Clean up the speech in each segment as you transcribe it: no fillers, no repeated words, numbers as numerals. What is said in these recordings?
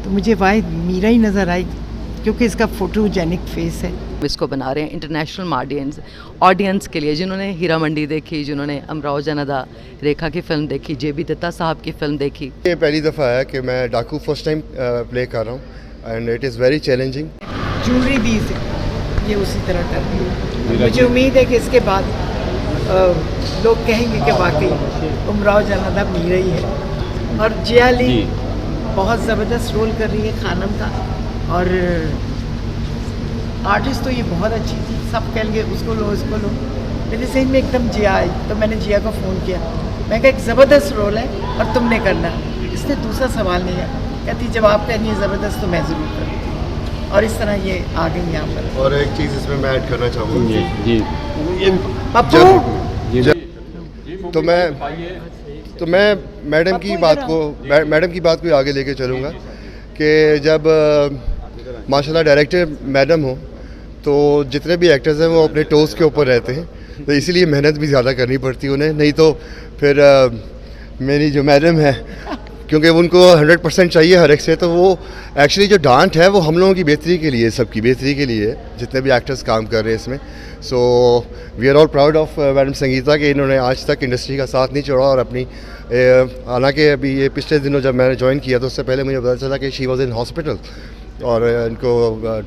तो मुझे वाहिद मीरा ही नज़र आई क्योंकि इसका फोटोजेनिक फेस है। इसको बना रहे हैं इंटरनेशनल ऑडियंस के लिए, जिन्होंने हीरा मंडी देखी, जिन्होंने अमराव जनदा रेखा की फ़िल्म देखी, JB दत्ता साहब की फ़िल्म देखी। ये पहली दफ़ा है कि मैं डाकू फर्स्ट टाइम प्ले कर रहा हूँ and it is very challenging. Jewellery भी ये उसी तरह कर रही है। मुझे उम्मीद है कि इसके बाद लोग कहेंगे कि वाकई अमराव जनदा मीरा ही है। और जिया अली बहुत ज़बरदस्त रोल कर रही है खानम का, और आर्टिस्ट तो ये बहुत अच्छी थी, सब कह लिए उसको लो उसको लो, मेरे जहन में एकदम जिया आई, तो मैंने जिया को फ़ोन किया, मैं कहा एक ज़बरदस्त रोल है और तुमने करना। इसने दूसरा सवाल नहीं है, कहती जब आप कहनी है ज़बरदस्त तो मैं ज़रूर करूँ, और इस तरह ये आ गई यहाँ पर। और एक चीज़ इसमें मैं ऐड करना चाहूँगा जी पप्पू, तो मैं मैडम की बात को आगे लेके चलूँगा कि जब माशाल्लाह डायरेक्टर मैडम हो तो जितने भी एक्टर्स हैं वो अपने टोज़ के ऊपर रहते हैं, तो इसीलिए मेहनत भी ज़्यादा करनी पड़ती है उन्हें। नहीं तो फिर मेरी जो मैडम है, क्योंकि उनको 100% चाहिए हर एक से, तो वो एक्चुअली जो डांट है वो हम लोगों की बेहतरी के लिए, सबकी बेहतरी के लिए, जितने भी एक्टर्स काम कर रहे हैं इसमें। So we are all proud of madam Sangeeta कि इन्होंने आज तक इंडस्ट्री का साथ नहीं छोड़ा और अपनी, हालांकि अभी ये पिछले दिनों जब मैंने ज्वाइन किया तो उससे पहले मुझे पता चला कि शी वॉज इन हॉस्पिटल और इनको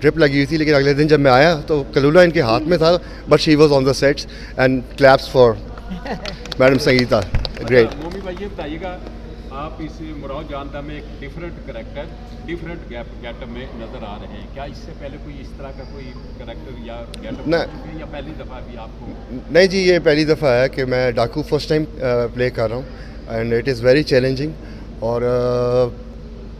ड्रिप लगी हुई थी, लेकिन अगले दिन जब मैं आया तो कलूला इनके हाथ में था, but she was on the sets and claps for madam Sangeeta. Great. मोमी भाई ये बताइएगा, आप इस अमराव जनदा में एक डिफरेंट करेक्टर, डिफरेंट गेटअप में नज़र आ रहे हैं, क्या इससे पहले कोई इस तरह का कोई करेक्टर या गेटअप या पहली दफ़ा भी आपको? नहीं जी, ये पहली दफ़ा है कि मैं डाकू फर्स्ट टाइम प्ले कर रहा हूँ and it is very challenging. और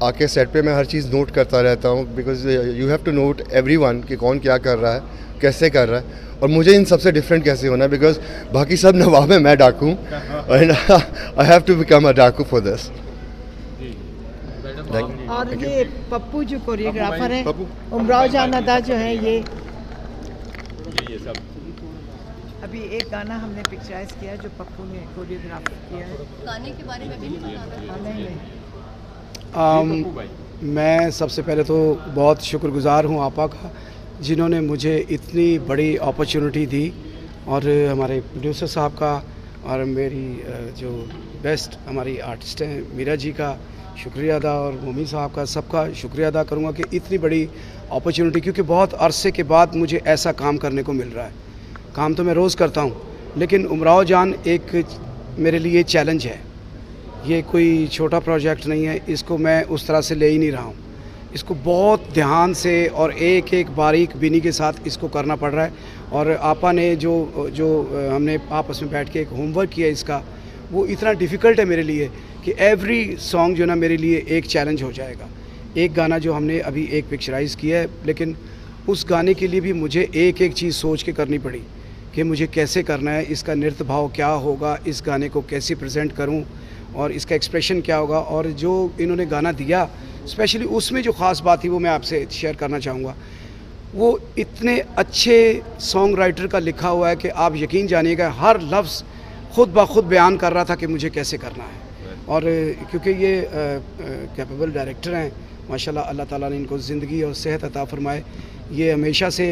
आके सेट पे मैं हर चीज़ नोट करता रहता हूँ, because you have to note everyone कि कौन क्या कर रहा है, कैसे कर रहा है, और मुझे इन सबसे डिफरेंट कैसे होना है, बिकॉज बाकी सब नवाब है, मैं डाकू and I have to become a daku for this. और ये पप्पू जो कोरियोग्राफर है, अमराव जनदा जो है, ये सब अभी एक गाना हमने पिक्चराइज किया है जो पप्पू ने कोरियोग्राफ किया है। गाने के बारे में भी नहीं पता। नहीं। मैं सबसे पहले तो बहुत शुक्रगुज़ार हूँ आपा का, जिन्होंने मुझे इतनी बड़ी अपॉर्चुनिटी दी, और हमारे प्रोड्यूसर साहब का, और मेरी जो बेस्ट हमारी आर्टिस्ट हैं मीरा जी का शुक्रिया अदा, और मोमी साहब का, सबका शुक्रिया अदा करूँगा कि इतनी बड़ी अपॉर्चुनिटी, क्योंकि बहुत अरसे के बाद मुझे ऐसा काम करने को मिल रहा है। काम तो मैं रोज़ करता हूँ, लेकिन उमराव जान एक मेरे लिए चैलेंज है। ये कोई छोटा प्रोजेक्ट नहीं है, इसको मैं उस तरह से ले ही नहीं रहा हूँ, इसको बहुत ध्यान से और एक एक बारीक बीनी के साथ इसको करना पड़ रहा है। और आपा ने जो हमने आपस में बैठ के एक होमवर्क किया इसका, वो इतना डिफ़िकल्ट है मेरे लिए कि एवरी सॉन्ग जो ना मेरे लिए एक चैलेंज हो जाएगा। एक गाना जो हमने अभी एक पिक्चराइज़ किया है, लेकिन उस गाने के लिए भी मुझे एक एक चीज़ सोच के करनी पड़ी कि मुझे कैसे करना है, इसका नृत्य भाव क्या होगा, इस गाने को कैसे प्रेजेंट करूं, और इसका एक्सप्रेशन क्या होगा। और जो इन्होंने गाना दिया, स्पेशली उसमें जो ख़ास बात थी वो मैं आपसे शेयर करना चाहूँगा। वो इतने अच्छे सॉन्ग राइटर का लिखा हुआ है कि आप यकीन जानिएगा हर लफ्ज़ ख़ुद ब खुद बयान कर रहा था कि मुझे कैसे करना है। और क्योंकि ये कैपेबल डायरेक्टर हैं माशाल्लाह, अल्लाह ताला ने इनको ज़िंदगी और सेहत अता फरमाए। ये हमेशा से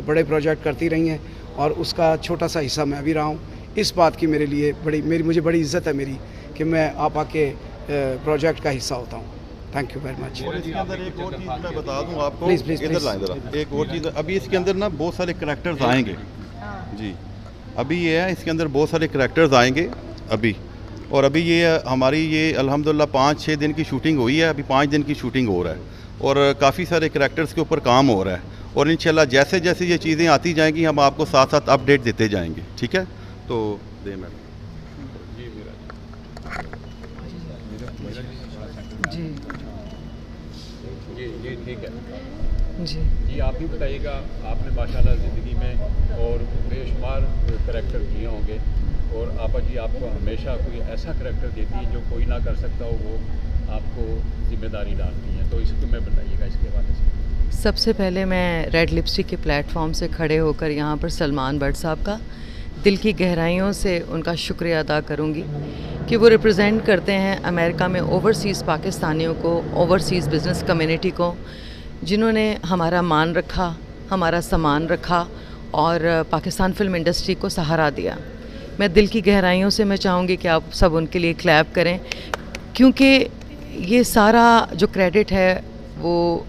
बड़े प्रोजेक्ट करती रही हैं और उसका छोटा सा हिस्सा मैं भी रहा हूँ। इस बात की मेरे लिए मुझे बड़ी इज़्ज़त है मेरी कि मैं आपा के प्रोजेक्ट का हिस्सा होता हूँ। Thank you very much. और इसके अंदर एक और चीज़ मैं बता दूँ आपको, प्लीज़ इधर लाएं ज़रा, एक और चीज़, अभी इसके अंदर ना बहुत सारे करैक्टर्स आएंगे जी। अभी ये है, इसके अंदर बहुत सारे करैक्टर्स आएंगे अभी, और अभी ये हमारी ये अल्हम्दुलिल्लाह 5-6 दिन की शूटिंग हुई है, अभी 5 दिन की शूटिंग हो रहा है, और काफ़ी सारे करैक्टर्स के ऊपर काम हो रहा है, और इंशाल्लाह जैसे जैसे ये चीज़ें आती जाएंगी हम आपको साथ साथ अपडेट देते जाएंगे। ठीक है, तो दे मैडम जी जी ठीक है जी जी। आप भी बताइएगा, आपने माशाल्लाह ज़िंदगी में और बेशुमार करैक्टर किए होंगे, और आपा जी आपको हमेशा कोई ऐसा करैक्टर देती है जो कोई ना कर सकता हो, वो आपको जिम्मेदारी डालती है, तो इसको मैं बताइएगा इसके बारे में। सबसे पहले मैं रेड लिपस्टिक के प्लेटफॉर्म से खड़े होकर यहाँ पर सलमान भट्ट साहब का दिल की गहराइयों से उनका शुक्रिया अदा करूंगी कि वो रिप्रेजेंट करते हैं अमेरिका में ओवरसीज़ पाकिस्तानियों को, ओवरसीज़ बिज़नेस कम्युनिटी को, जिन्होंने हमारा मान रखा, हमारा सम्मान रखा और पाकिस्तान फ़िल्म इंडस्ट्री को सहारा दिया। मैं दिल की गहराइयों से मैं चाहूँगी कि आप सब उनके लिए क्लैप करें, क्योंकि ये सारा जो क्रेडिट है वो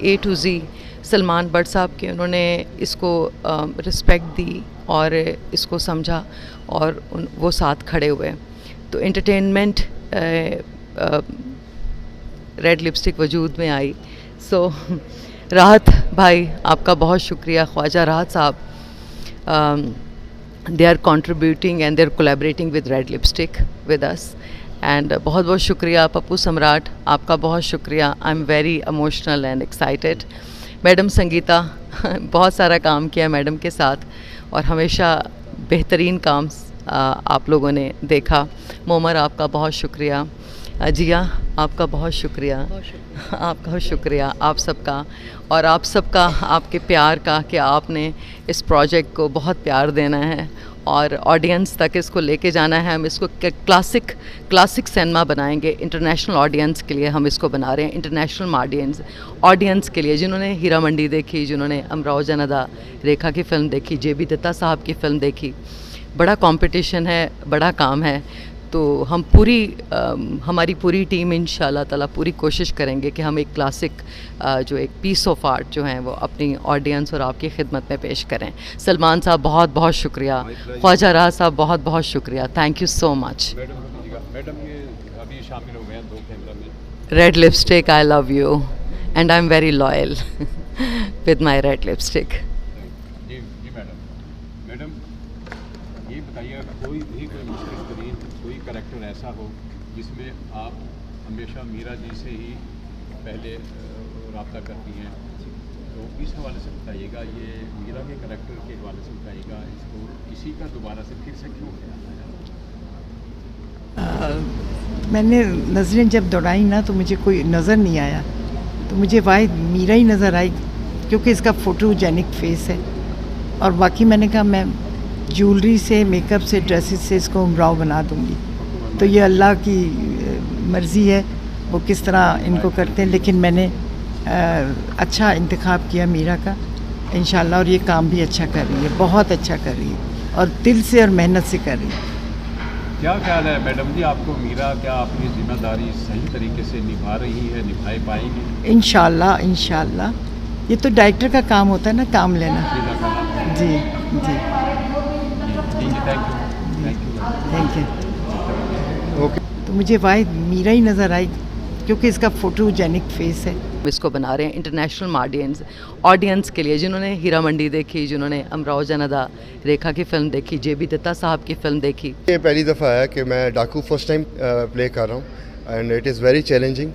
A to Z Salman Bhatt साहब के, उन्होंने इसको रिस्पेक्ट दी और इसको समझा और वो साथ खड़े हुए। तो एंटरटेनमेंट रेड लिपस्टिक वजूद में आई। सो राहत भाई आपका बहुत शुक्रिया, ख्वाजा राहत साहब, they are contributing and they're collaborating with Red Lipstick with us and बहुत बहुत शुक्रिया पप्पू सम्राट, आपका बहुत शुक्रिया। आई am very emotional and excited. Madam Sangeeta, बहुत सारा काम किया मैडम के साथ और हमेशा बेहतरीन काम आप लोगों ने देखा। मोमर आपका बहुत शुक्रिया। जिया आपका बहुत शुक्रिया, आपका शुक्रिया आप सबका और आप सबका आपके प्यार का कि आपने इस प्रोजेक्ट को बहुत प्यार देना है और ऑडियंस तक इसको लेके जाना है। हम इसको क्लासिक सिनेमा बनाएंगे, इंटरनेशनल ऑडियंस के लिए हम इसको बना रहे हैं, इंटरनेशनल ऑडियंस के लिए, जिन्होंने हीरा मंडी देखी, जिन्होंने अमराव जनदा रेखा की फ़िल्म देखी, JB दत्ता साहब की फ़िल्म देखी। बड़ा कंपटीशन है, बड़ा काम है, तो हम हमारी पूरी टीम इंशाल्लाह ताला पूरी कोशिश करेंगे कि हम एक क्लासिक जो एक पीस ऑफ आर्ट जो है वो अपनी ऑडियंस और आपकी खिदमत में पेश करें। सलमान साहब बहुत बहुत शुक्रिया, ख्वाजा राज साहब बहुत बहुत शुक्रिया, thank you so much. Madam ये अभी शामिल हो गए हैं 2 कैमरा में। Red lipstick, I love you and I am very loyal with my red lipstick. जी मैडम ये बताइए, कोई भी कोई मुश्किल तरीन कोई करैक्टर ऐसा हो जिसमें आप हमेशा मीरा जी से ही पहले रब्ता करती हैं, तो इस हवाले से बताइएगा, ये मीरा के करैक्टर के हवाले से बताइएगा, इसको इसी का दोबारा से फिर से क्यों मैंने नज़रें जब दौड़ाई ना तो मुझे कोई नज़र नहीं आया, तो मुझे वाहिद मीरा ही नज़र आई क्योंकि इसका फोटोजेनिक फेस है। और बाकी मैंने कहा मैं ज्वेलरी से, मेकअप से, ड्रेसेस से इसको उमराव बना दूंगी। तो ये अल्लाह की मर्ज़ी है वो किस तरह इनको करते हैं, लेकिन मैंने अच्छा इंतखाब किया मीरा का इंशाल्लाह, और ये काम भी अच्छा कर रही है, बहुत अच्छा कर रही है और दिल से और मेहनत से कर रही है। क्या ख्याल है मैडम जी, आपको मीरा क्या अपनी जिम्मेदारी सही तरीके से निभा रही है, निभाए पाएंगी? इंशाल्लाह ये तो डायरेक्टर का काम होता है ना, काम लेना। जी जी थैंक यू। ओके। तो मुझे वाहिद मीरा ही नज़र आई क्योंकि इसका फोटोजेनिक फेस है। इसको बना रहे हैं इंटरनेशनल ऑडियंस के लिए, जिन्होंने हीरा मंडी देखी, जिन्होंने अमराव जनदा रेखा की फ़िल्म देखी, JB दत्ता साहब की फ़िल्म देखी। ये पहली दफ़ा है कि मैं डाकू फर्स्ट टाइम प्ले कर रहा हूँ and it is very challenging.